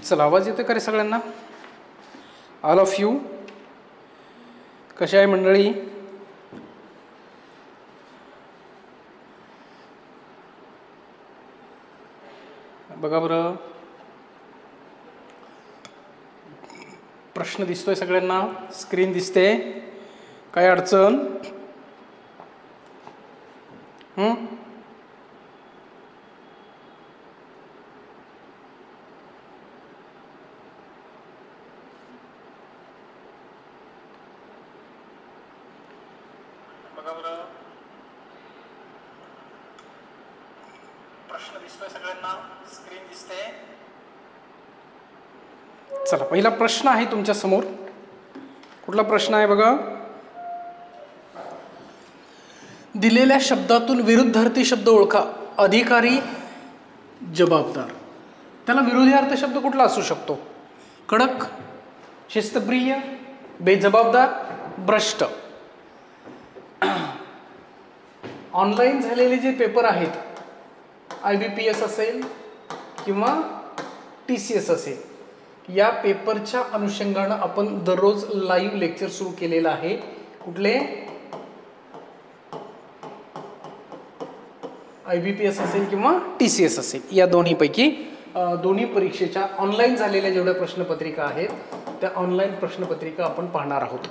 चला, आवाज येतो का रे सगळ्यांना? ऑल ऑफ यू कशा आहे मंडळी? बघा बरं, प्रश्न दिसतोय सगळ्यांना? स्क्रीन दिसते? काय अडचण? बघा बरं, प्रश्न दिसतोय सगळ्यांना? स्क्रीन दिसते? चला, पहिला प्रश्न आहे तुमच्या समोर. कुठला प्रश्न आहे बघा? दिलेल्या शब्दातून विरुद्धार्थी शब्द ओळखा. अधिकारी, जबाबदार. त्याला विरोधार्थ शब्द कुठला असू शकतो? कडक, शिस्तप्रिय, बेजबाबदार, भ्रष्ट. ऑनलाईन झालेले जे पेपर आहेत, IBPS असेल किंवा TCS असेल, या पेपरच्या अनुषंगानं आपण दररोज लाईव्ह लेक्चर सुरू केलेलं आहे. कुठले? IBPS असेल किंवा TCS असेल, या दोन्हीपैकी दोन्ही परीक्षेच्या ऑनलाईन झालेल्या जेवढ्या प्रश्नपत्रिका आहेत त्या ऑनलाईन प्रश्नपत्रिका आपण पाहणार आहोत.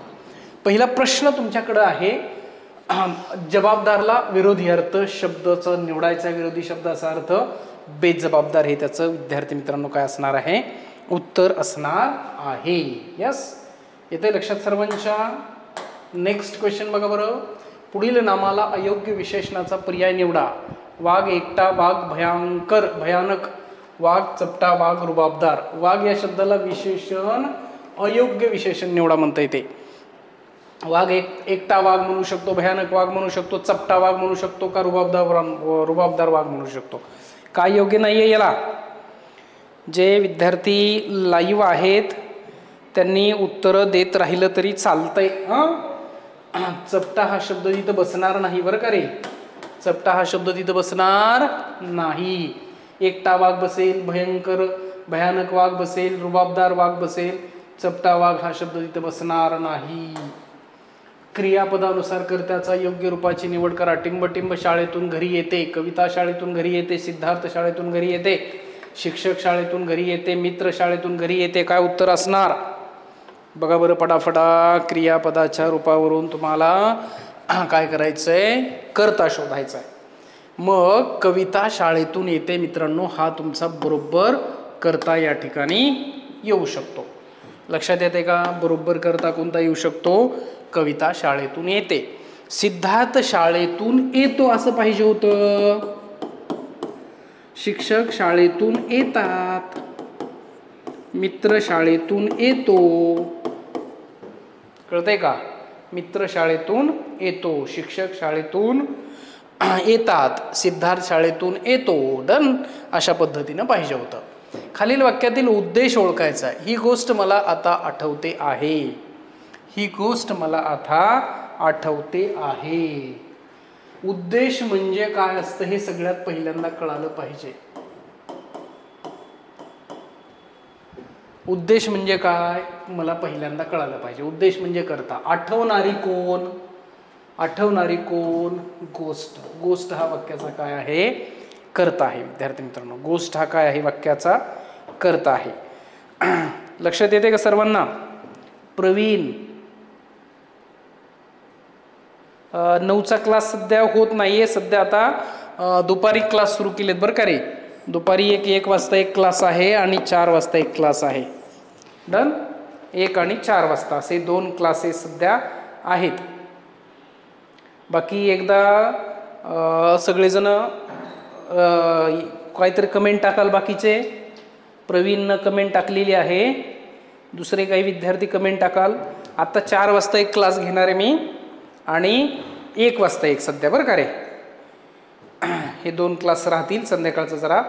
पहिला प्रश्न तुमच्याकडे आहे, जबाबदारला विरोधी अर्थ शब्दाचा निवडायचा. विरोधी शब्दाचा अर्थ बेजबाबदार हे त्याचं विद्यार्थी मित्रांनो काय असणार आहे? उत्तर असणार आहे. यस, येते लक्षात सर्वांच्या? नेक्स्ट क्वेश्चन बघा बरं. पुढील नामाला अयोग्य विशेषणाचा पर्याय निवडा. वाघ एकटा, वाघ भयंकर भयानक, वाघ चपटा, वाघ रुबाबदार. वाघ या शब्दाला विशेषण अयोग्य विशेषण निवडा म्हणता येते. वाघ एकटा वाघ म्हणू शकतो, भयानक वाघ म्हणू शकतो, चपटा वाघ म्हणू शकतो का रुबाबदार वाघ म्हणू शकतो? काय योग्य नाही आहे याला? जे विद्यार्थी लाईव्ह आहेत त्यांनी उत्तरं देत राहिलं तरी चालतंय. चपटा हा शब्द तिथं बसणार नाही बरं का रे. चपटा हा शब्द तिथं बसणार नाही. एकटा वाघ बसेल, भयानक वाघ बसेल, रुबाबदार वाघ बसेल, चपटा वाघ हा शब्द तिथं बसणार नाही. क्रियापदानुसार कर्त्याचा योग्य रूपाची निवड करा. टिंब शाळेतून घरी येते, कविता शाळेतून घरी येते, सिद्धार्थ शाळेतून घरी येते, शिक्षक शाळेतून घरी येते, मित्र शाळेतून घरी येते. काय उत्तर असणार? बघा बरं फटाफटा. क्रियापदाच्या रूपावरून तुम्हाला काय करायचंय? कर्ता शोधायचा आहे. मग कविता शाळेतून येते मित्रांनो, हा तुमचा बरोबर कर्ता या ठिकाणी येऊ शकतो. लक्षात येते का? बरोबर कर्ता कोणता येऊ शकतो? कविता शाळेतून येते. सिद्धार्थ शाळेतून येतो असं पाहिजे होतं. शिक्षक शाळेतून येतात, मित्र शाळेतून येतो. कळतंय का? मित्र शाळेतून येतो, शिक्षक शाळेतून येतात, सिद्धार्थ शाळेतून येतो. डन. अशा पद्धतीनं पाहिजे होतं. खालील वाक्यातील उद्देश ओळखायचा. ही गोष्ट मला आता आठवते आहे. ही गोष्ट मला आता आठवते आहे. उद्देश म्हणजे काय असतं हे सगळ्यात पहिल्यांदा कळालं पाहिजे. उद्देश म्हणजे काय मला पहिल्यांदा कळालं पाहिजे. उद्देश म्हणजे कर्ता. आठवणारी कोण? आठवणारी कोण? गोष्ट. गोष्ट हा वाक्याचा काय आहे? कर्ता आहे. विद्यार्थी मित्रांनो, गोष्ट हा काय आहे? वाक्याचा कर्ता आहे. लक्षात येते का सर्वांना? प्रवीण 9चा क्लास सध्या होत नाहीये. सध्या आता दुपारी क्लास सुरू केलेत बरं का रे. दुपारी 1 वाजता एक क्लास आहे आणि 4 वाजता एक क्लास आहे. डन. 1 आणि 4 वाजता असे 2 क्लासेस सध्या आहेत. बाकी एकदा सगळेजण काहीतरी कमेंट टाकाल. बाकीचे प्रवीणनं कमेंट टाकलेली आहे, दुसरे काही विद्यार्थी कमेंट टाकाल. आता 4 वाजता एक क्लास घेणार आहे मी आणि 1 वाजता एक सध्या बरं का रे. हे 2 क्लास राहतील. संध्याकाळचा जरा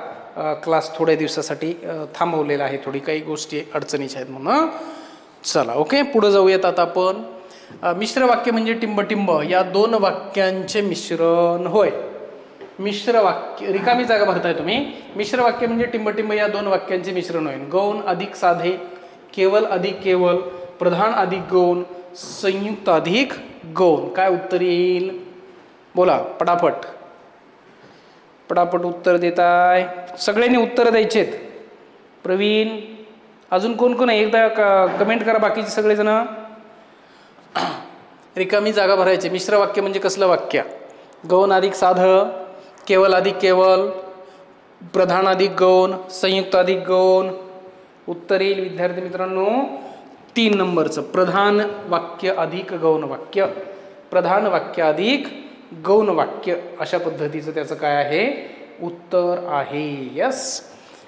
क्लास थोड्या दिवसासाठी थांबवलेला आहे. थोडी काही गोष्टी अडचणीच्या आहेत म्हणून. चला ओके, पुढे जाऊयात आता आपण. मिश्र वाक्य म्हणजे टिंब. या 2 वाक्यांचे मिश्रण होय. मिश्र वाक्य, रिकामी जागा भरताय तुम्ही. मिश्र वाक्य म्हणजे टिंबटिंब या दोन वाक्यांचे मिश्रण होईल. गौण अधिक साधे, केवल अधिक केवल, प्रधान अधिक गौण, संयुक्त अधिक गौण. काय उत्तर येईल बोला पटापट. पटापट उत्तर देताय. सगळ्यांनी उत्तर द्यायचेत. प्रवीण, अजून कोण कोण आहे एकदा कमेंट करा बाकीचे सगळेजण. रिकामी जागा भरायचे. मिश्र वाक्य म्हणजे कसलं वाक्य? गौण अधिक साध, केवल अधिक केवल, प्रधान अधिक गौण, संयुक्त अधिक गौण. उत्तर येईल विद्यार्थी मित्रांनो 3 नंबरचं. प्रधान वाक्य अधिक गौण वाक्य, प्रधान वाक्य अधिक गौण वाक्य, अशा पद्धतीचं त्याचं काय आहे उत्तर आहे. यस.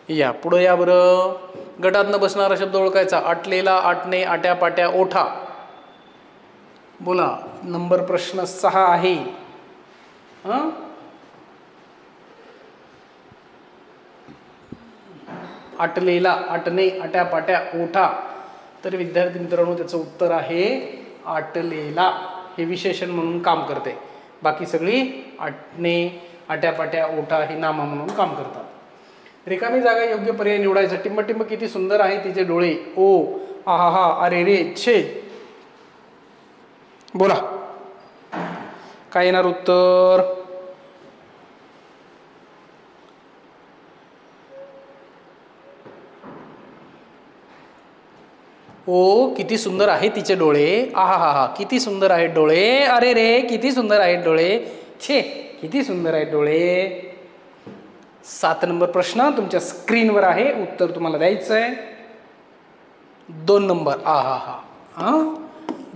या पुढे या बरं. गटातनं बसणारा शब्द ओळखायचा. आटलेला, आटणे, आट्या पाट्या, ओठा. बोला नंबर प्रश्न 6 आहे. आटलेला, आटणे, आट्या पाट्या, ओठा. तर विद्यार्थी मित्रांनो त्याचं उत्तर आहे आटलेला. हे विशेषण म्हणून काम करते. बाकी सगळी आटणे, आट्यापाट्या, ओठा हे नामा म्हणून काम करतात. रिकामी जागा योग्य पर्याय निवडायचा. टिंबटिंब किती सुंदर आहे तिचे डोळे. ओ, आहा हा, अरे रे, छे. बोला काय येणार उत्तर? ओ किती सुंदर आहे तिचे डोळे. आहा हा हा, किती सुंदर आहेत डोळे. अरे रे, किती सुंदर आहेत डोळे. छे, किती सुंदर आहेत डोळे. 7 नंबर प्रश्न तुमच्या स्क्रीनवर आहे. उत्तर तुम्हाला द्यायचं आहे. 2 नंबर. आहा हा,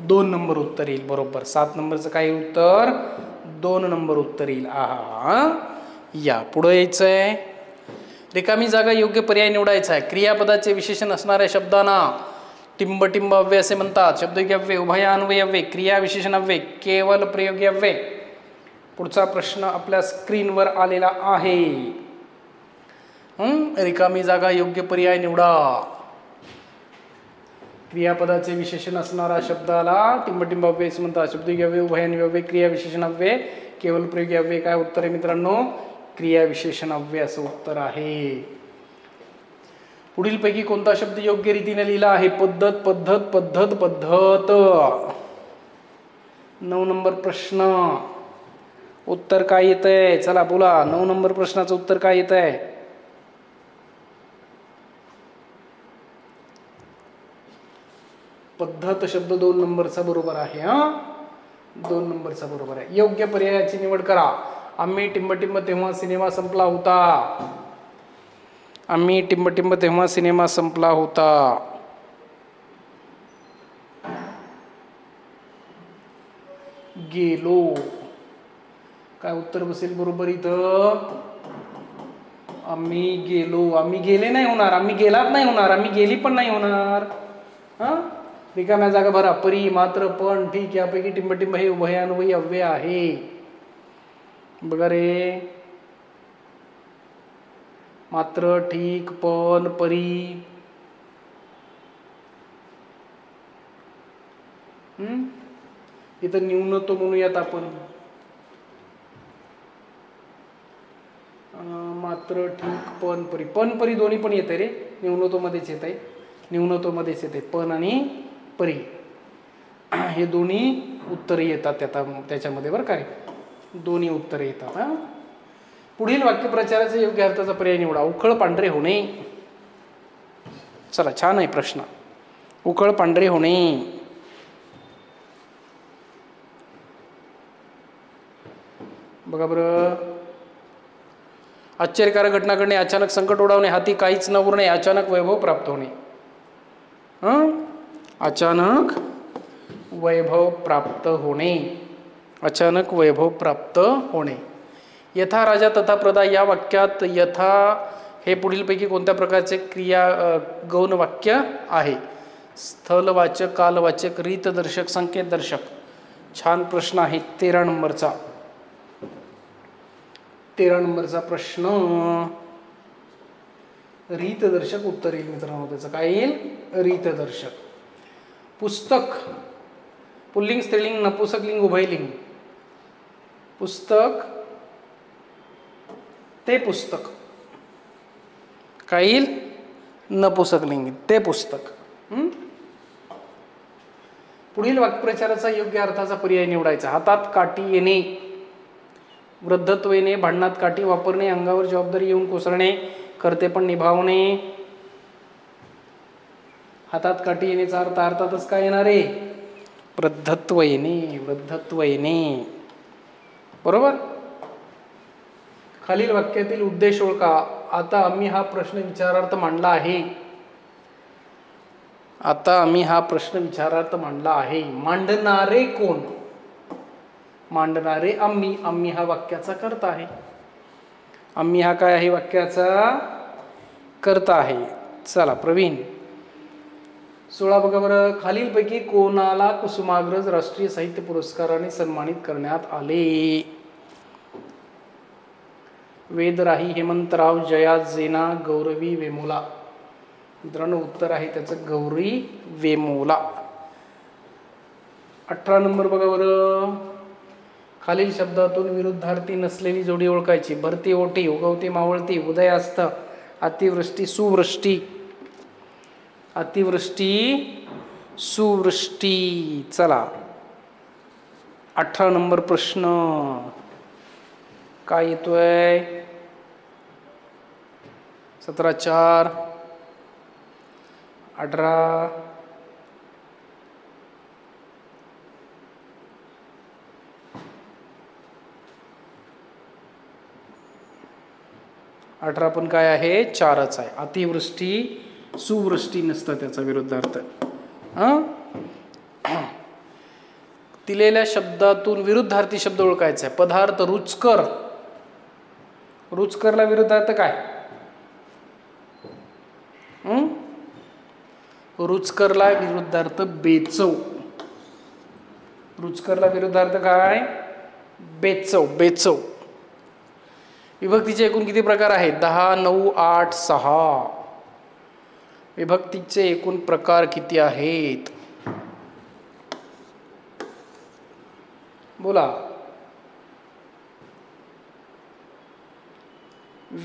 2 नंबर उत्तर येईल बरोबर. 7 नंबरचं काय उत्तर? 2 नंबर उत्तर येईल. आहा. या पुढे यायचंय. रिकामी जागा योग्य पर्याय निवडायचा आहे. क्रियापदाचे विशेषण असणाऱ्या शब्दांना टिंबटिंब अव्यय असे म्हणतात. शब्दयोगी अव्यय, उभयान्वयी अव्यय, क्रिया विशेषण अव्यय, केवल प्रयोगी अव्यय. पुढचा प्रश्न आपल्या स्क्रीनवर आलेला आहे. रिकामी जागा योग्य पर्याय निवडा. क्रियापदाचे विशेषण असणारा शब्दाला टिंबटिंब अव्यय असे म्हणतात. शब्दयोगी अव्यय, उभयान्वयी अव्यय, क्रिया विशेषण अव्यय, केवल प्रयोगी अव्यय. काय उत्तर आहे मित्रांनो? क्रिया विशेषण अव्यय असं उत्तर आहे. पुढील पैकी कोणता शब्द योग्य रीतीने लिहिला आहे? पद्धत, पद्धत, पद्धत, पद्धत. 9 नंबर प्रश्न. उत्तर काय येत आहे? चला बोला. 9 नंबर प्रश्नाचं उत्तर काय येत आहे? पद्धत शब्द 2 नंबरचा बरोबर आहे. 2 नंबरचा बरोबर आहे. योग्य पर्यायाची निवड करा. आम्ही टिंबटिंब तेव्हा सिनेमा संपला होता. आम्ही टिंबटिंब तेव्हा सिनेमा संपला होता. गेलो. काय उत्तर बसेल बरोबर इथं? आम्ही गेलो. आम्ही गेले नाही होणार. आम्ही गेलात नाही होणार. आम्ही गेली पण नाही होणार. रिकाम्या जागा भरा. परी, मात्र, पण, ठीक यापैकी टिंबटिंब हे उभयान्वयी अव्यय आहे. बघा रे. मात्र, ठीक, पण, परी. इथं न्यूनत्व म्हणूयात आपण. मात्र, ठीक, पण, परी. पण, परी दोन्ही पण येते रे. न्यूनत्व मध्येच येत आहे. न्यूनत्व मध्येच येते. पण आणि परी हे दोन्ही उत्तर येतात त्याच्यामध्ये बरं का रे. दोन्ही उत्तर येतात. पुढील वाक्यप्रचाराचा योग्य अर्थाचा पर्याय निवडा. उखळ पांढरे होणे. चला छान आहे प्रश्न. उखळ पांढरे होणे. बघा बरं. आश्चर्यकारक घटना घडणे, अचानक संकट ओढवणे, हाती काहीच न उरणे, अचानक वैभव प्राप्त होणे. अचानक वैभव प्राप्त होणे. अचानक वैभव प्राप्त होणे. यथा राजा तथा प्रजा या वाक्यात यथा हे पुढीलपैकी कोणत्या प्रकारचे क्रिया गौण वाक्य आहे? स्थलवाचक, कालवाचक, रीतदर्शक, संकेतदर्शक. छान प्रश्न आहे. 13 नंबरचा. 13 नंबरचा प्रश्न. रीतदर्शक उत्तर येईल मित्रांनो. त्याचं काय येईल? रीतदर्शक. पुस्तक पुल्लिंग, स्त्रीलिंग, नपुंसकलिंग, उभयलिंग. पुस्तक ते पुस्तक. काय येईल? नपुंसकलिंगी, ते पुस्तक. पुढील वाक्प्रचाराचा योग्य अर्थाचा पर्याय निवडायचा. हातात काठी येणे, वृद्धत्व येणे, भांडणात काठी वापरणे, अंगावर जबाबदारी येऊन कोसळणे, कर्तेपण निभावणे. हातात काठी येण्याचा अर्थ अर्थातच काय येणार आहे? वृद्धत्व येणे, वृद्धत्व येणे. बरोबर. खालील वाक्यातील उद्देश ओळखा. आता आम्ही हा प्रश्न विचारार्थ मांडला आहे. आता आम्ही हा प्रश्न विचारार्थ मांडला आहे. मांडणारे कोण? मांडणारे आम्ही. आम्ही हा वाक्याचा कर्ता आहे. आम्ही हा काय आहे? वाक्याचा कर्ता आहे. चला प्रवीण 16 बघा बरं. खालीलपैकी कोणाला कुसुमाग्रज राष्ट्रीय साहित्य पुरस्काराने सन्मानित करण्यात आले? वेदराही, हेमंतराव, जया जेना, गौरवी वेमोला. मित्रांनो उत्तर आहे त्याचं गौरी वेमोला. 18 नंबर बघा बरं. खालील शब्दातून विरुद्धार्थी नसलेली जोडी ओळखायची. भरती ओटी, उगवती मावळती, उदयास्त, अतिवृष्टी सुवृष्टी. अतिवृष्टी सुवृष्टी. चला 18 नंबर प्रश्न काय येतोय? 17/4 18. पण काय आहे? 4च आहे. अतिवृष्टी सुवृष्टी नसतं त्याचा विरुद्धार्थ. दिलेल्या शब्दातून विरुद्धार्थी शब्द ओळखायचा आहे. पदार्थ रुचकर. रुचकरला विरुद्धार्थ काय? रुचकरला विरुद्धार्थ बेचव. रुचकरला विरुद्धार्थ काय? बेचव. बेचव. विभक्तीचे एकूण किती प्रकार आहेत? 10, 9, 8, 6. विभक्तीचे एकूण प्रकार किती आहेत? बोला.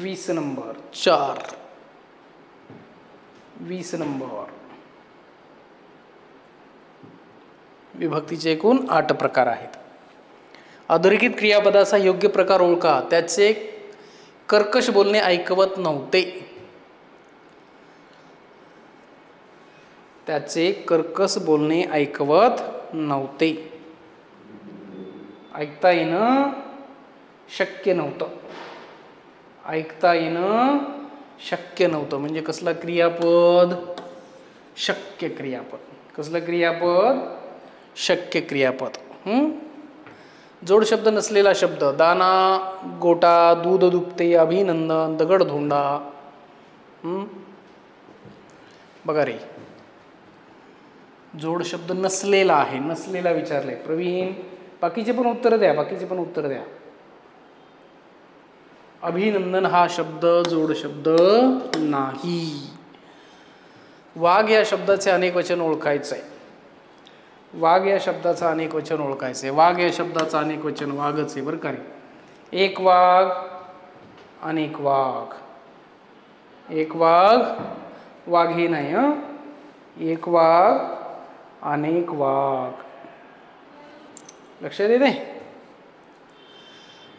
20 नंबर. 4. 20 नंबर. विभक्तीचे एकूण 8 प्रकार आहेत. अधोरेखित क्रियापदाचा योग्य प्रकार ओळखा. त्याचे कर्कश बोलणे ऐकवत नव्हते. त्याचे कर्कश बोलणे ऐकवत नव्हते. ऐकता येणं शक्य नव्हतं. ऐकता येणं शक्य नव्हतं म्हणजे कसला क्रियापद? शक्य क्रियापद. कसलं क्रियापद? शक्य क्रियापद. जोड शब्द नसलेला शब्द. दाना, गोटा, दूध दुभते, अभिनंदन, दगडधोंडा. बघा रे, जोड शब्द नसलेला आहे. नसलेला विचारलाय प्रवीण. बाकीचे पण उत्तर द्या. बाकीचे पण उत्तर द्या. अभिनंदन हा शब्द जोड शब्द नाही. वाघ या शब्दाचे अनेक वचन ओळखायचं आहे. वाघ या शब्दाचं अनेक वचन ओळखायचं आहे. वाघ या शब्दाचं अनेक वचन वाघच आहे बरं का रे. एक वाघ, अनेक वाघ. एक वाघ, वाघ हे नाही. एक वाघ, अनेक वाघ. लक्षात येते?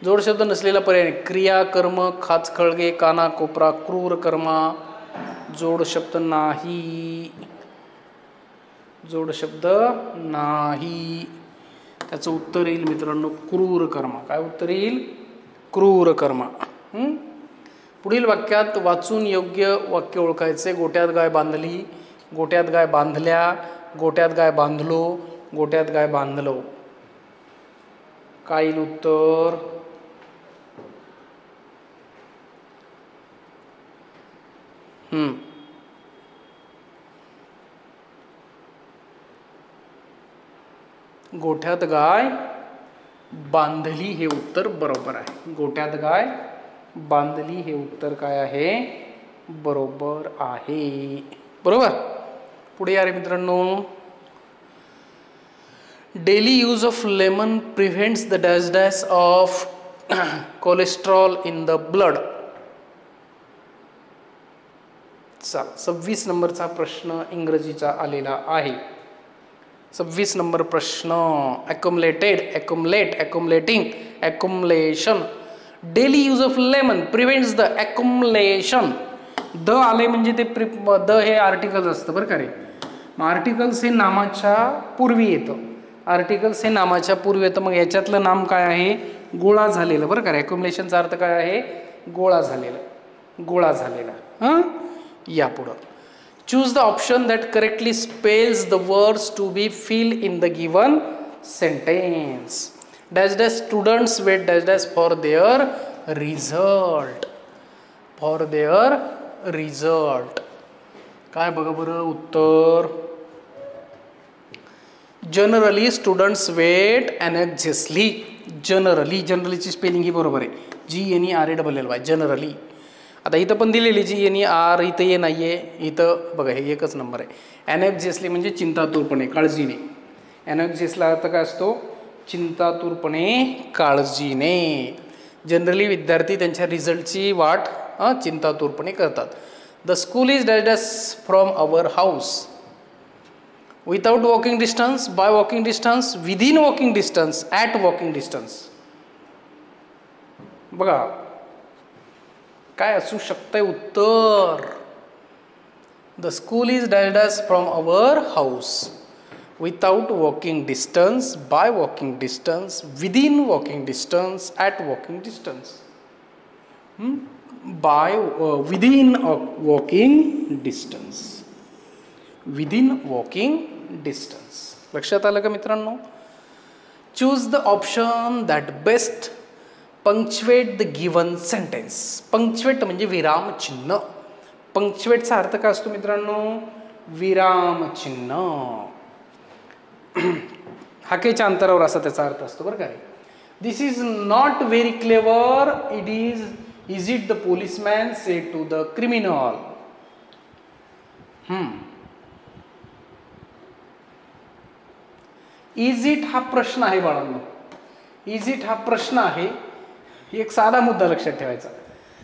जोड शब्द नसलेला पर्याय. क्रिया, कर्म, खाचखळगे, काना कोपरा, क्रूर कर्मा. जोड शब्द नाही. जोड शब्द नाही. त्याचं उत्तर येईल मित्रांनो क्रूर कर्मा. काय उत्तर येईल? क्रूर कर्मा. पुढील वाक्यात वाचून योग्य वाक्य ओळखायचे. गोट्यात गाय बांधली, गोट्यात गाय बांधल्या, गोट्यात गाय बांधलो, गोट्यात गाय बांधलो. काय येईल उत्तर? गोठ्यात गाय बांधली हे उत्तर बरोबर आहे. गोठ्यात गाय बांधली हे उत्तर काय आहे? बरोबर आहे. बरोबर. पुढे या रे मित्रांनो. Daily use of lemon prevents the dash dash of cholesterol in the blood. 26 नंबरचा प्रश्न इंग्रजीचा आलेला आहे. 26 नंबर प्रश्न. Accumulated, accumulate, accumulating, accumulation. Daily use of lemon prevents the accumulation. The आले म्हणजे ते द हे आर्टिकल्स असतं बरं का रे. मग आर्टिकल्स हे नामाच्या पूर्वी येतं. आर्टिकल्स हे नामाच्या पूर्वी येतं. मग याच्यातलं नाम काय आहे? गोळा झालेलं बरं का रे. ॲक्युमुलेशनचा अर्थ काय आहे? गोळा झालेला. गोळा झालेला. हां, या पुढं. Choose the option that correctly spells the words to be fill in the given sentence. Dash dash students wait dash dash for their result. For their result. काय बघा बरं उत्तर. Generally students wait anxiously. Generally, जनरलीची spelling ही बरोबर आहे. GNERALLY generally. आता इथं पण दिलेली GNER, इथं ये नाही आहे. इथं बघा हे एकच नंबर आहे. अनॅक्झियसली म्हणजे चिंतातुरपणे, काळजीने. अनॅक्झियसला अर्थ काय असतो? चिंतातुरपणे, काळजीने. जनरली विद्यार्थी त्यांच्या रिझल्टची वाट चिंतातुरपणे करतात. The school is dash dash from our house. Without walking distance, by walking distance, within walking distance, at walking distance. बघा काय असू शकतंय उत्तर. The school is dash dash from our house. Without walking distance, by walking distance, within walking distance, at walking distance. By within walking distance. Within walking distance. लक्षात आलं का मित्रांनो? Choose the option that best punctuate the given sentence. Punctuate म्हणजे विरामचिन्ह. पंक्च्युएटचा अर्थ काय असतो मित्रांनो? विरामचिन्ह. हाकेच्या अंतरावर असा त्याचा अर्थ असतो बरं का. This is not very clever. Is it the policeman said to the criminal. Is it हा प्रश्न आहे बाळांनो. इज इट हा प्रश्न आहे. एक साधा मुद्दा लक्षात ठेवायचा.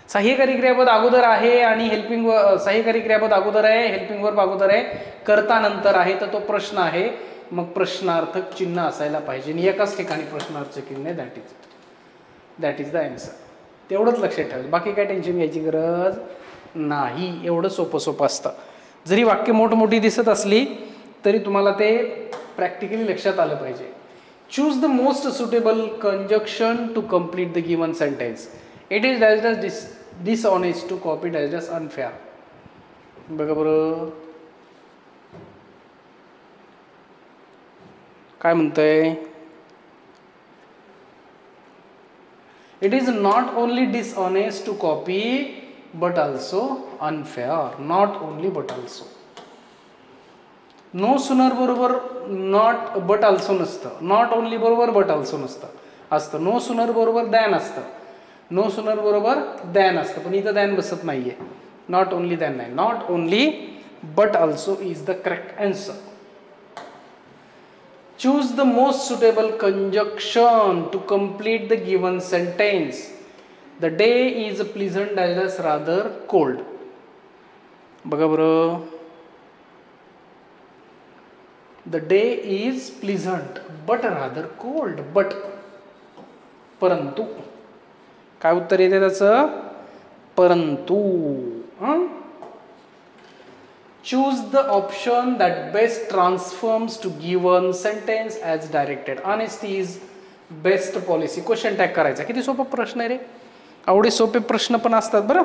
सहाय्यकारी क्रियापद अगोदर आहे आणि हेल्पिंग सहाय्यकारी क्रियापद अगोदर आहे, हेल्पिंग वर्ब अगोदर आहे, कर्ता नंतर आहे, तर तो प्रश्न आहे. मग प्रश्नार्थक चिन्ह असायला पाहिजे आणि एकाच ठिकाणी प्रश्नार्थक चिन्ह. That is the answer. तेवढंच लक्षात ठेवायचं. बाकी काय टेन्शन घ्यायची गरज नाही. एवढं सोपं असतं. जरी वाक्य मोठमोठी दिसत असली तरी तुम्हाला ते प्रॅक्टिकली लक्षात आलं पाहिजे. Choose the most suitable conjunction to complete the given sentence. It is dash dash dishonest to copy dash dash unfair. बघा बरं काय म्हणतंय. It is not only dishonest to copy but also unfair. Not only but also. No sooner बरोबर not but also नसतं. Not only बरोबर but also असतं. No sooner बरोबर than असतं. नो सुनर बरोबर दॅन असतं. पण इथं दॅन बसत नाहीये. नॉट ओनली दॅन नाही. Not only but also is the correct answer. Choose the most suitable conjunction to complete the given sentence. The day is pleasant dash dash rather cold. बघा बरं. The day is pleasant but rather cold. But परंतु. काय उत्तर येते त्याचं? परंतु. Choose the option that best transforms to given sentence as directed. Honesty is best policy. Question tag करायचा. किती सोपा प्रश्न आहे रे. एवढे सोपे प्रश्न पण असतात बरं.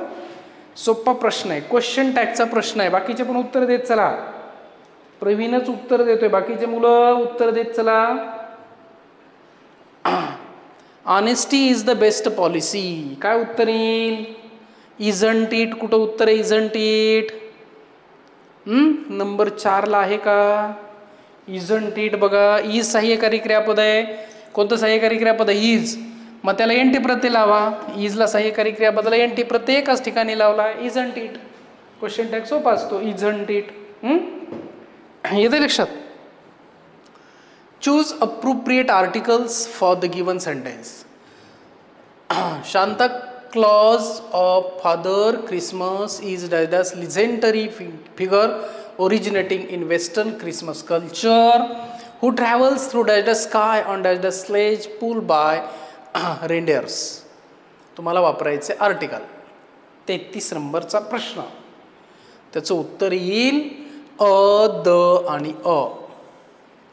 सोपा प्रश्न आहे. क्वेश्चन टॅगचा प्रश्न आहे. बाकीचे पण उत्तर देत चला. प्रवीणच उत्तर देतोय. बाकीचे मुलं उत्तर देत चला. Honesty is the best policy. काय उत्तर येईल? Isn't it. कुठं उत्तर आहे इजंट इट? नंबर 4ला आहे का इजंट इट? बघा इज सहाय्यकारी क्रियापद आहे. कोणतं सहाय्यकारी क्रियापद आहे? इज. मग त्याला एनटी प्रत्यय लावा. इजला सहाय्यकारी क्रियापदाला एनटी प्रत्यय एकाच ठिकाणी लावला. Isn't it. क्वेश्चन टॅग सोपा असतो. Isn't it. येते लक्षात. Choose appropriate articles for the given sentence. Santa Claus of Father Christmas is a legendary figure originating in Western Christmas culture, who travels through the sky on the sledge pulled by reindeers. तुम्हाला वापरायचे article. 33 नंबरचा प्रश्न. त्याचं उत्तर येईल अ, the आणि अ.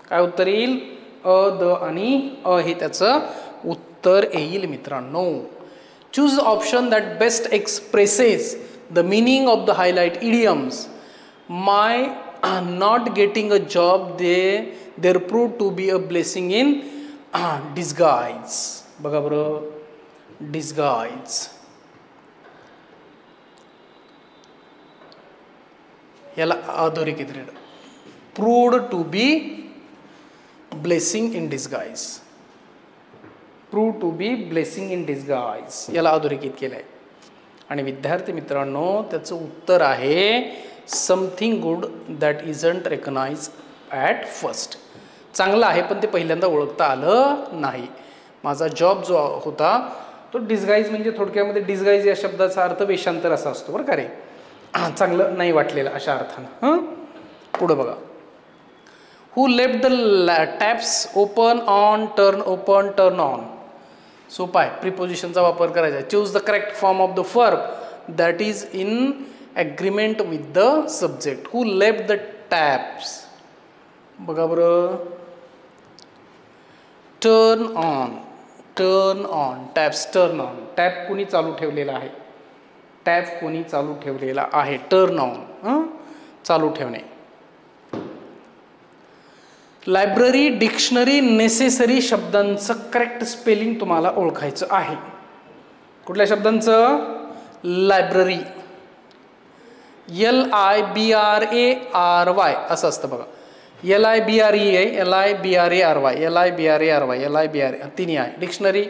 काय उत्तर येईल? अ, द आणि अ हे त्याचं उत्तर येईल मित्रांनो. Choose the option that best expresses the meaning of the highlight idioms. My not getting a job there prove to be a blessing in disguise. बघा बरं, डिस्गाइज याला अधोरेखित रेड. Proved to be blessing in disguise. Prove to be blessing in disguise याला अधोरेखित केलं आहे. आणि विद्यार्थी मित्रांनो त्याचं उत्तर आहे something good that isn't recognise at first. चांगलं आहे पण ते पहिल्यांदा ओळखता आलं नाही. माझा जॉब जो होता तो डिस्गाइज म्हणजे थोडक्यामध्ये डिस्गाइज या शब्दाचा अर्थ वेषांतर असा असतो बरं का रे. चांगलं नाही वाटलेलं अशा अर्थानं. पुढं बघा. Who left the taps open on turn open turn on. सोपा आहे. प्रिपोजिशनचा वापर करायचा. Choose the correct form of the verb that is in agreement with the subject. Who left the taps. बघा बरं. Turn on. Turn on. Taps turn on. Tap कोणी चालू ठेवलेला आहे? टॅप कोणी चालू ठेवलेला आहे? टर्न ऑन चालू ठेवणे. लायब्ररी डिक्शनरी नेसेसरी शब्दांचं करेक्ट स्पेलिंग तुम्हाला ओळखायचं आहे. कुठल्या शब्दांचं? लायब्ररी. LIBRARY असं असतं बघा. LIBRE आहे, LIBRARY, LIBRARY, LIBRA तिन्ही आहे. डिक्शनरी.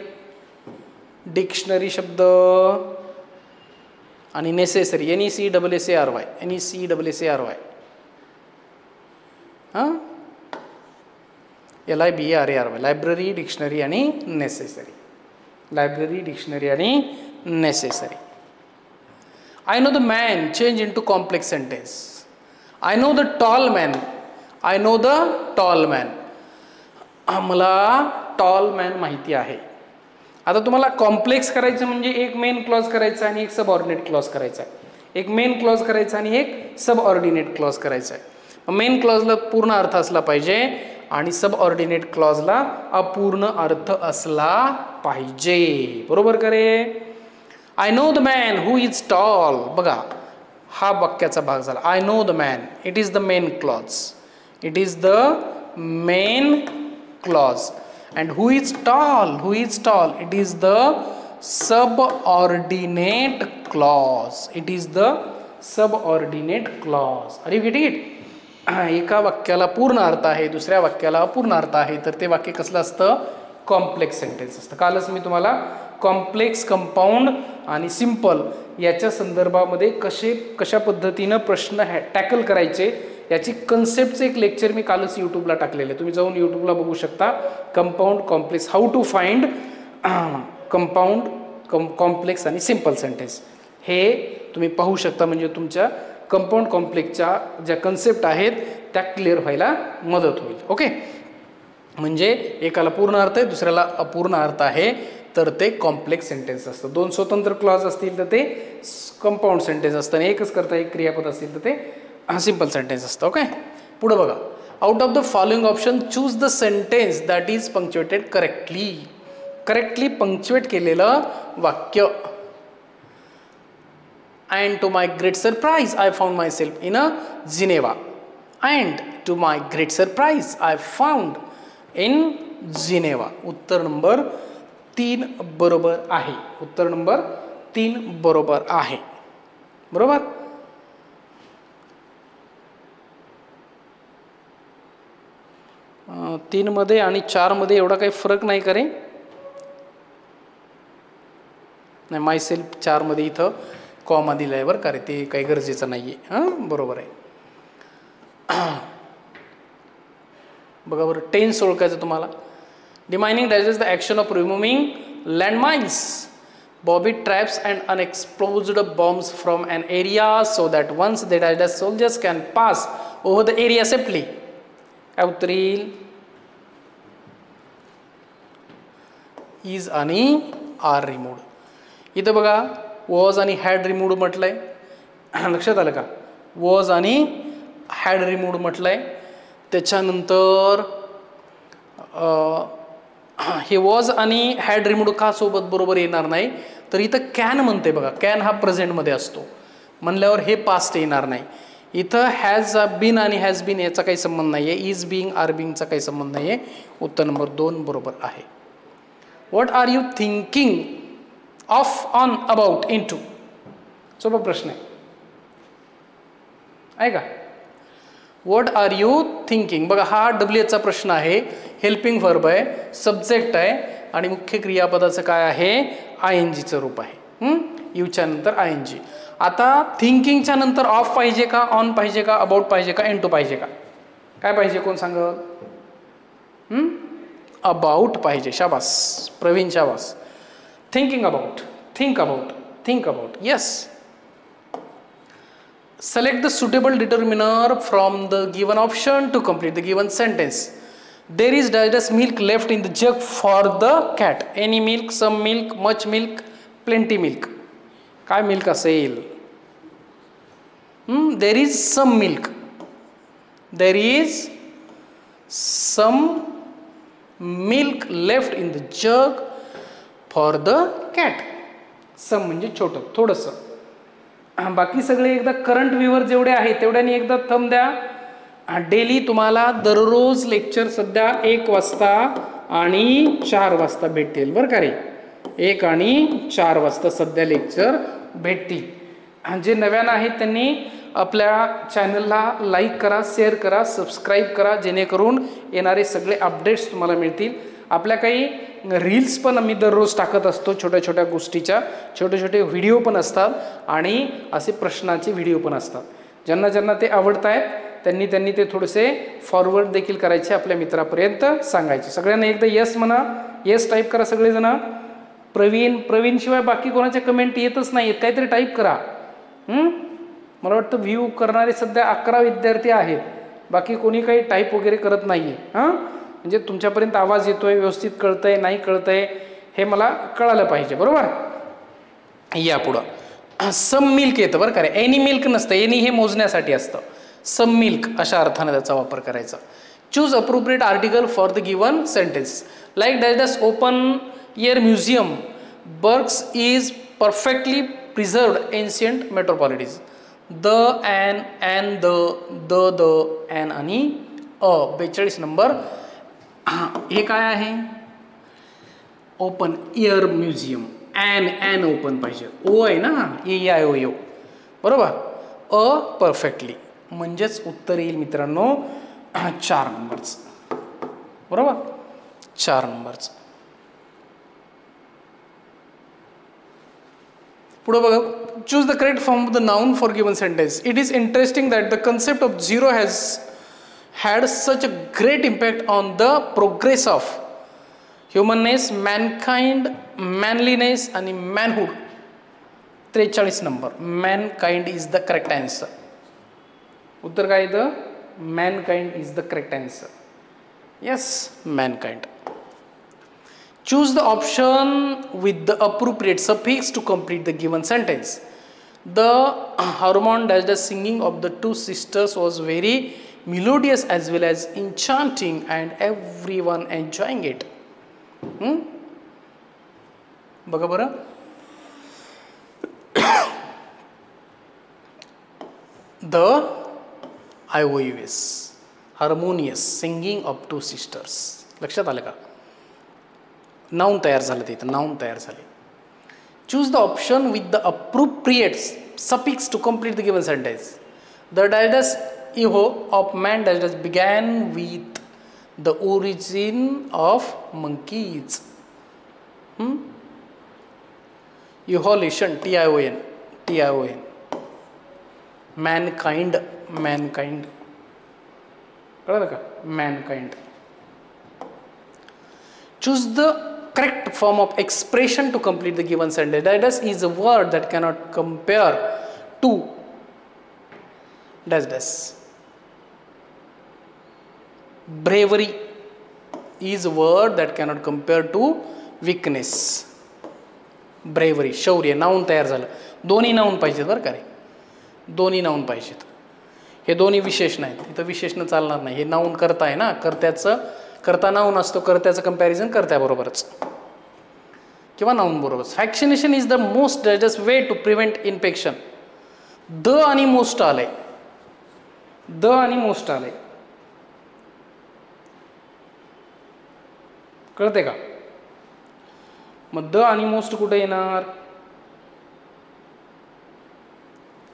डिक्शनरी शब्द आणि नेसेसरी NECSSARY NECSSARY हां LIBRARY. लायब्ररी डिक्शनरी आणि नेसेसरी. लायब्ररी डिक्शनरी आणि necessary. I know the man change into complex sentence. I know the tall man. I know the tall man. मला tall man माहिती आहे. आता तुम्हाला complex करायचं म्हणजे एक मेन क्लॉज करायचा आणि एक सबऑर्डिनेट क्लॉज करायचा आहे. एक मेन क्लॉज करायचा आणि एक सबऑर्डिनेट क्लॉज करायचा आहे. मेन क्लॉजला पूर्ण अर्थ असला पाहिजे आणि सबऑर्डिनेट क्लॉजला अपूर्ण अर्थ असला पाहिजे. बरोबर करे. I know the man who is tall. बघा हा वाक्याचा भाग झाला. I know the man. It is the main clause. It is the main clause. And who is tall? Who is tall? It is the subordinate clause. It is the subordinate clause. Are you getting it? एका वाक्याला पूर्ण अर्थ आहे, दुसऱ्या वाक्याला अपूर्ण अर्थ आहे, तर ते वाक्य कसलं असतं? कॉम्प्लेक्स सेंटेन्स असतं. कालच मी तुम्हाला कॉम्प्लेक्स, कंपाऊंड आणि सिंपल याच्या संदर्भामध्ये कशा पद्धतीनं प्रश्न टॅकल करायचे याची कन्सेप्टचं एक लेक्चर मी कालच यूट्यूबला टाकलेलं आहे. तुम्ही जाऊन यूट्यूबला बघू शकता. Compound, complex, how to find compound, complex आणि सिंपल सेंटेन्स हे तुम्ही पाहू शकता. म्हणजे तुमच्या कंपाऊंड कॉम्प्लेक्सच्या ज्या कन्सेप्ट आहेत त्या क्लिअर व्हायला मदत होईल. ओके. म्हणजे एकाला पूर्ण अर्थ आहे, दुसऱ्याला अपूर्ण अर्थ आहे, तर ते कॉम्प्लेक्स सेंटेन्स असतं. दोन स्वतंत्र क्लॉज असतील तर ते कंपाऊंड सेंटेन्स असतं आणि एकच करता एक क्रियापद असतील तर ते सिंपल सेंटेन्स असतं. ओके. पुढे बघा. Out of the following option choose the sentence that is punctuated correctly. Correctly punctuate केलेलं वाक्य. And to my great surprise I found myself in a Geneva. And to my great surprise I found in Geneva. उत्तर number 3 बरोबर आहे. उत्तर number 3 बरोबर आहे. बरोबर. 3 मध्ये आणि 4 मध्ये एवढा काही फरक नाही करे. नाही, माय सेल्फ 4 मध्ये इथं कॉमा दिलाय बरं का रे, ते काही गरजेचं नाहीये. हां बरोबर आहे. बघा बरं. टेन्स ओळखायचं तुम्हाला. Demining dash is the action of removing landmines. Bobby traps and unexploded bombs from an area so that once the Daldas soldiers can pass over the area safely. काय उत्तर येईल? इज आणि आर रिमूव्ड. इथं बघा was आणि had removed म्हटलंय. लक्षात आलं का? वॉज आणि हॅड रिमूव्ड म्हटलंय. त्याच्यानंतर हे वॉज आणि हॅड रिमूव्ड का सोबत बरोबर येणार नाही, तर इथं कॅन म्हणते बघा. कॅन हा प्रेझेंटमध्ये असतो म्हणल्यावर हे पास्ट येणार नाही. इथं हॅज बीन आणि हॅज बीन याचा काही संबंध नाही आहे. इज बिंग आर बिंगचा काही संबंध नाही आहे. उत्तर नंबर 2 बरोबर आहे. What are you thinking of on about into. सोपा प्रश्न आहे का? What are you thinking. बघा हा डब्ल्यूएचचा प्रश्न आहे. हेल्पिंग व्हर्ब आहे, सब्जेक्ट आहे आणि मुख्य क्रियापदाचं काय आहे? आयएनजीचं रूप आहे. यूच्या नंतर आयएनजी. आता थिंकिंगच्या नंतर ऑफ पाहिजे का, ऑन पाहिजे का, अबाउट पाहिजे का, इनटू पाहिजे का? काय पाहिजे कोण सांगल? अबाउट पाहिजे. शाबास प्रवीण, शाबास. Thinking about, think about, think about. Yes. Select the suitable determiner from the given option to complete the given sentence. There is dash milk left in the jug for the cat. Any milk, some milk, much milk, plenty milk. काय milk असेल? There is some milk. There is some milk left in the jug for the cat. Some म्हणजे छोटं, थोडंसं. बाकी सगळे एकदा current viewer जेवढे आहेत तेवढ्यानी एकदा थंब द्या. डेली तुम्हाला दररोज लेक्चर सध्या 1 वाजता आणि 4 वाजता भेटतील बरं का रे. 1 आणि 4 वाजता सध्या लेक्चर भेटतील. जे नव्यानं आहेत त्यांनी आपल्या चॅनलला लाईक करा, शेअर करा, सबस्क्राईब करा, जेणेकरून येणारे सगळे अपडेट्स तुम्हाला मिळतील. आपल्या काही रील्स पण आम्ही दररोज टाकत असतो, छोट्या छोट्या गोष्टीच्या छोटे छोटे व्हिडिओ पण असतात आणि असे प्रश्नाचे व्हिडिओ पण असतात. ज्यांना ज्यांना ते आवडत आहेत त्यांनी ते थोडेसे फॉरवर्ड देखील करायचे, आपल्या मित्रापर्यंत सांगायचे. सगळ्यांना एकदा येस म्हणा, येस टाईप करा सगळेजण. प्रवीण शिवाय बाकी कोणाच्या कमेंट येतच नाही आहेत, काहीतरी टाईप करा. मला वाटतं व्ह्यू करणारे सध्या 11 विद्यार्थी आहेत, बाकी कोणी काही टाईप वगैरे करत नाही आहे. म्हणजे तुमच्यापर्यंत आवाज येतोय, व्यवस्थित कळतंय नाही कळतंय हे मला कळालं पाहिजे. बरोबर. या पुढं सम मिल्क येतं बरं का रे. एनी मिल्क नसतं. एनी हे मोजण्यासाठी असतं. सम मिल्क अशा अर्थाने त्याचा वापर करायचा. Choose appropriate article for the given sentence. Like dash open air museum burgs is perfectly preserved ancient metropolises. The an the an आणि 42 नंबर. हे काय आहे? Open air museum. An open पाहिजे. ओ आहे ना, AIOU बरोबर. परफेक्टली म्हणजेच उत्तर येईल मित्रांनो 4 नंबरचं. बरोबर. 4 नंबरचं. पुढे बघा. Choose the correct form of the noun for given sentence. It is interesting that the concept of zero has had such a great impact on the progress of humanness, mankind, manliness आणि manhood. 43 number. mankind is the correct answer. उत्तर काय येतं? mankind is the correct answer. Yes, mankind. Choose the option with the appropriate suffix to complete the given sentence. The harmon dash the singing of the 2 sisters was very melodious as well as enchanting and everyone enjoying it. बघा बरं. The IOUs harmonious singing of 2 sisters. लक्षात आलं का? Noun तयार झालं तिथं. Noun तयार झाले. Choose the option with the appropriate suffix to complete the given sentence. The डायडस इहो of man dash began with the origin of monkeys. Evolution, TION. mankind कळलं का? mankind. Choose the correct form of expression to complete the given sentence. Dash is a word that cannot compare to dash dash. Bravery is a word that cannot compare to weakness. Bravery, शौर्य, noun तयार झालं. दोन्ही noun पाहिजेत बरं का रे, दोन्ही noun पाहिजेत. हे दोन्ही विशेषण आहेत, इथं विशेषण चालणार नाही. हे नाऊन करता आहे ना, कर्त्याचं कर्ता नाऊन असतो, कर्त्याचं कंपॅरिझन कर्त्याबरोबरच किंवा नाऊन बरोबरच. Vaccination is the most dangerous way to prevent infection. The आणि मोस्ट आलंय, द आणि मोस्ट आलंय, कळते का? मग द आणि मोस्ट कुठे येणार?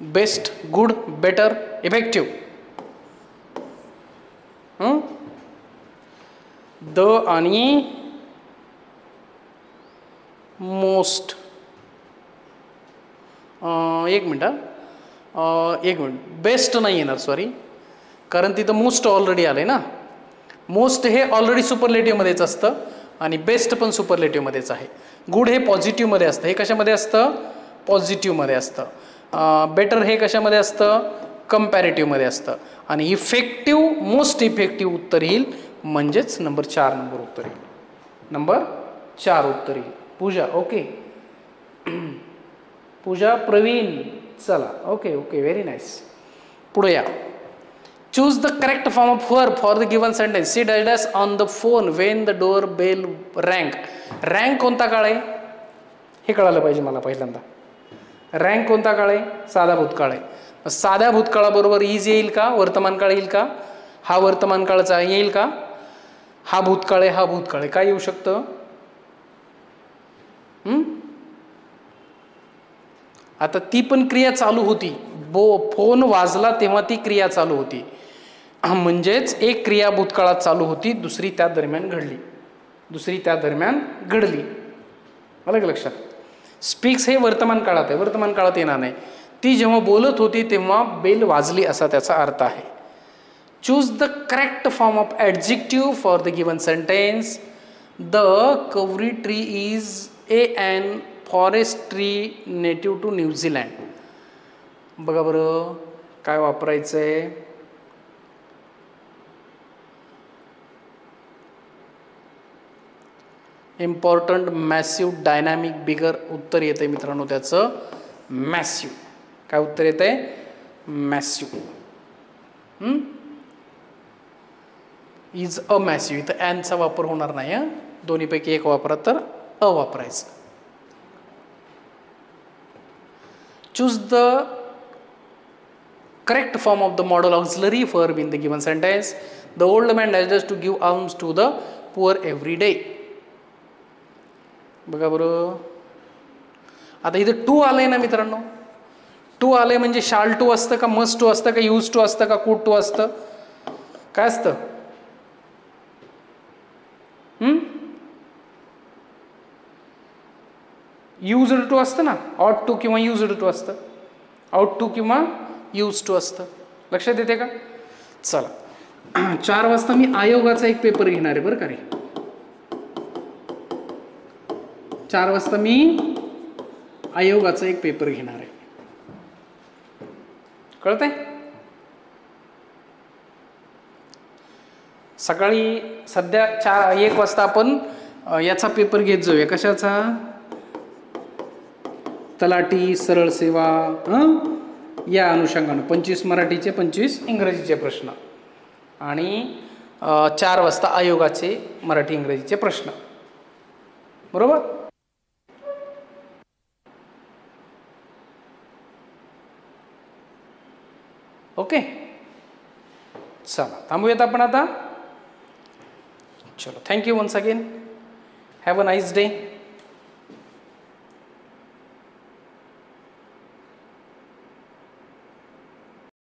Best, good, better, effective. The आणि मोस्ट. एक मिनिट, बेस्ट नाही येणार, सॉरी, कारण तिथं मोस्ट ऑलरेडी आलंय ना. मोस्ट हे ऑलरेडी सुपरलेटिव्हमध्येच असतं आणि बेस्ट पण सुपरलेटिव्हमध्येच आहे. गुड हे पॉझिटिव्हमध्ये असतं, हे कशामध्ये असतं? पॉझिटिव्हमध्ये असतं. बेटर हे कशामध्ये असतं? कंपॅरेटिव्हमध्ये असतं. आणि इफेक्टिव्ह, मोस्ट इफेक्टिव्ह उत्तर येईल, म्हणजेच नंबर 4 नंबर उत्तर येईल. नंबर 4 उत्तर येईल. पूजा, ओके. पूजा, प्रवीण, चला, ओके ओके, व्हेरी नाईस. पुढे या. Choose the correct form of verb for the given sentence. She died on the phone when the doorbell rang. Rang कोणता काळ आहे हे कळालं पाहिजे मला पहिल्यांदा. रँक कोणता काळ आहे? साधा भूतकाळ आहे. साध्या भूतकाळाबरोबर इज येईल का? वर्तमान काळ येईल का? हा वर्तमान काळचा येईल का? हा भूतकाळ आहे, हा भूतकाळ आहे, काय येऊ शकतं? आता ती पण क्रिया चालू होती, फोन वाजला तेव्हा ती क्रिया चालू होती. म्हणजेच एक क्रिया भूतकाळात चालू होती, दुसरी त्या दरम्यान घडली, दुसरी त्या दरम्यान घडली. आलं का लक्षात? स्पीक्स हे वर्तमान काळात आहे, वर्तमान काळात येणार नाही. ती जेव्हा बोलत होती तेव्हा बेल वाजली असा त्याचा अर्थ आहे. Choose the correct form of adjective for the given sentence. The kauri tree is an forest tree native to New Zealand. बघा बरं काय वापरायचं आहे. Important, massive, dynamic, bigger. उत्तर येते मित्रांनो त्याचं मॅसिव्ह. काय उत्तर येते? मॅसिव्ह. Is a massive. इथं ॲनचा वापर होणार नाही हं, दोन्हीपैकी एक वापरा तर अ वापरायचं. Choose the correct form of the modal auxiliary verb in the given sentence. The old man desires to give alms to the poor every day. बघा बरं आता इथं टू आलंय ना मित्रांनो. टू आलंय म्हणजे शाल टू असतं का, मस्ट टू असतं का, यूज टू असतं का, कुड टू असतं, काय असतं? युज्ड टू असतं ना. ऑट टू किंवा युज्ड टू असतं, आउट टू किंवा यूज टू असतं. लक्षात येते का? चला 4 वाजता मी आयोगाचा एक पेपर घेणार आहे बरं का रे. 4 वाजता मी आयोगाचा एक पेपर घेणार आहे, कळतंय? सकाळी सध्या 1 वाजता आपण याचा पेपर घेत जाऊया. कशाचा? तलाठी, सरळ सेवा, या अनुषंगानं 25 मराठीचे 25 इंग्रजीचे प्रश्न आणि 4 वाजता आयोगाचे मराठी इंग्रजीचे प्रश्न. बरोबर? ओके, चला थांबूयात आपण आता. चलो, thank you once again. Have a nice day.